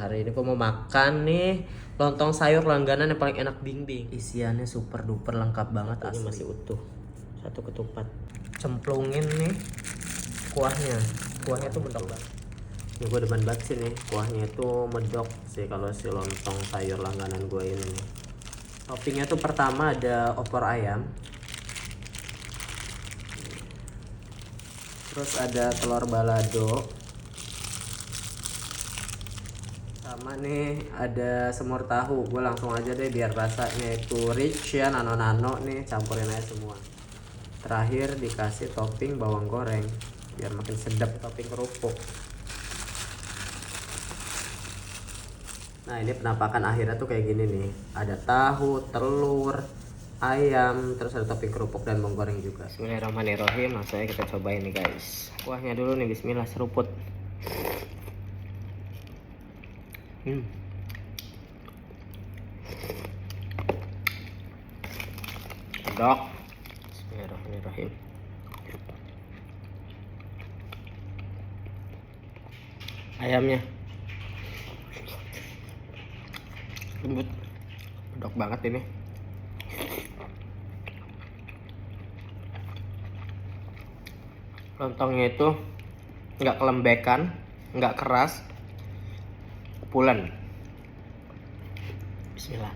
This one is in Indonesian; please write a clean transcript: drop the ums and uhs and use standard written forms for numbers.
Hari ini gue mau makan nih lontong sayur langganan yang paling enak Bing. Isiannya super duper lengkap banget, asli. Masih utuh, satu ketupat. Cemplungin nih kuahnya. Kuahnya tuh medok banget. Ini gue demen banget sih nih, kuahnya tuh medok sih kalau si lontong sayur langganan gue ini nih. Toppingnya tuh pertama ada opor ayam, terus ada telur balado, sama nih ada semur tahu. Gue langsung aja deh biar rasanya itu rich ya, nano-nano nih, campurin aja semua. Terakhir dikasih topping bawang goreng biar makin sedap, topping kerupuk. Nah ini penampakan akhirnya tuh kayak gini nih, ada tahu, telur, ayam, terus ada topping kerupuk dan bawang goreng juga. Bismillahirrahmanirrahim. Langsung aja kita cobain nih guys. Kuahnya dulu nih, bismillah, seruput. Sedap. Bismillahirrahmanirrahim. Ayamnya lembut, pedok banget ini. Lontongnya itu nggak kelembekan, nggak keras, pulen. Bismillah.